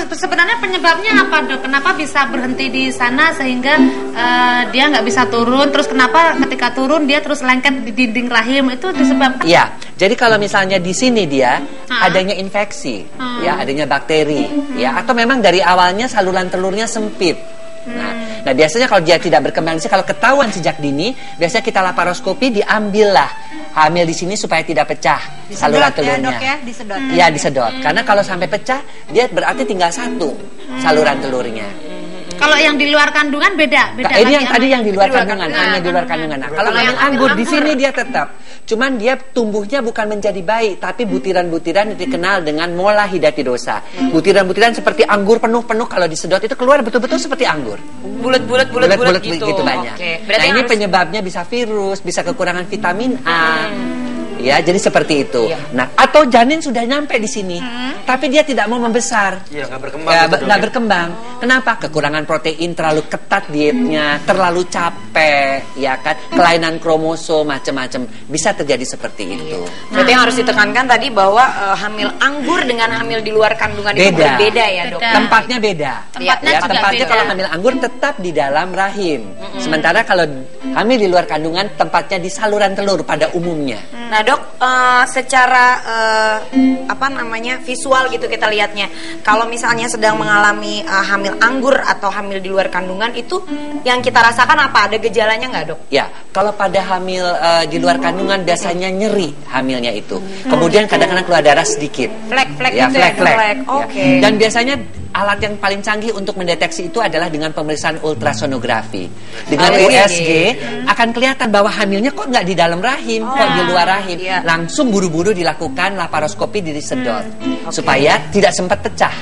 sebenarnya penyebabnya apa, Dok? Kenapa bisa berhenti di sana sehingga dia nggak bisa turun? Terus kenapa ketika turun dia terus lengket di dinding rahim? Itu disebabkan? Iya. Jadi kalau misalnya di sini dia adanya infeksi, ya, adanya bakteri, ya, atau memang dari awalnya saluran telurnya sempit. Nah, biasanya kalau dia tidak berkembang, kalau ketahuan sejak dini, biasanya kita laparoskopi, diambillah hamil di sini supaya tidak pecah saluran telurnya. Ya, Dok, ya, disedot. Ya, disedot. Karena kalau sampai pecah, dia berarti tinggal satu saluran telurnya. Kalau yang di luar kandungan beda. Ini yang tadi yang di luar kandungan, hanya di luar kandungan. Nah, kalau hamil anggur di sini dia tetap, cuman dia tumbuhnya bukan menjadi bayi, tapi butiran-butiran yang dikenal dengan mola hidatidosa. Butiran-butiran seperti anggur penuh-penuh, kalau disedot itu keluar betul-betul seperti anggur. Bulat-bulat gitu banyak. Nah, ini penyebabnya bisa virus, bisa kekurangan vitamin A. Ya, jadi seperti itu. Nah, atau janin sudah nyampe di sini, tapi dia tidak mau membesar. Iya, nggak berkembang. Ya, nggak berkembang. Kenapa? Kekurangan protein, terlalu ketat dietnya, terlalu capek, ya kan? Kelainan kromosom, macam-macam. Bisa terjadi seperti itu. Berarti yang harus ditekankan tadi bahwa hamil anggur dengan hamil di luar kandungan itu berbeda ya, Dok. Tempatnya beda. Tempatnya kalau hamil anggur tetap di dalam rahim. Sementara kalau hamil di luar kandungan tempatnya di saluran telur pada umumnya. Nah, Dok, secara visual gitu kita lihatnya, kalau misalnya sedang mengalami hamil anggur atau hamil di luar kandungan, itu yang kita rasakan apa? Ada gejalanya nggak, Dok? Ya, kalau pada hamil di luar kandungan biasanya nyeri hamilnya itu. Kemudian kadang-kadang keluar darah sedikit. Flek-flek ya, gitu flek-flek. Oke. Ya. Dan biasanya alat yang paling canggih untuk mendeteksi itu adalah dengan pemeriksaan ultrasonografi. Dengan USG akan kelihatan bahwa hamilnya kok nggak di dalam rahim, kok di luar rahim. Langsung buru-buru dilakukan laparoskopi, disedot supaya tidak sempat pecah.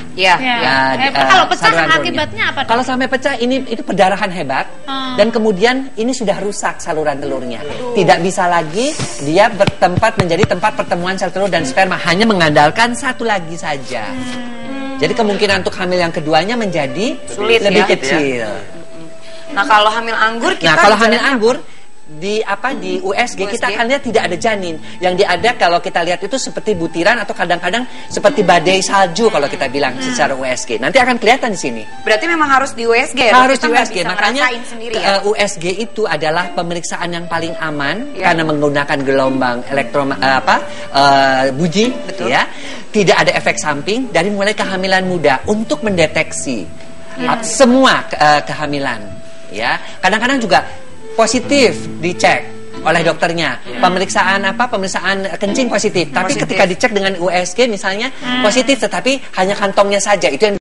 Kalau pecah akibatnya apa, Dok? Kalau sampai pecah itu perdarahan hebat dan kemudian ini sudah rusak saluran telurnya. Tidak bisa lagi dia bertempat menjadi tempat pertemuan sel telur dan sperma, hanya mengandalkan satu lagi saja. Jadi kemungkinan untuk hamil yang keduanya menjadi sulit, lebih kecil. Nah, kalau hamil anggur kita hamil anggur di USG kita akan lihat tidak ada janin. Yang ada kalau kita lihat itu seperti butiran atau kadang-kadang seperti badai salju kalau kita bilang secara USG. Nanti akan kelihatan di sini. Berarti memang harus di USG ya? Harus di USG. Makanya USG itu adalah pemeriksaan yang paling aman karena menggunakan gelombang buji, ya. Tidak ada efek samping dari mulai kehamilan muda untuk mendeteksi semua kehamilan, ya. Kadang-kadang juga positif dicek oleh dokternya. Pemeriksaan kencing positif, tapi ketika dicek dengan USG misalnya positif, tetapi hanya kantongnya saja. Itu yang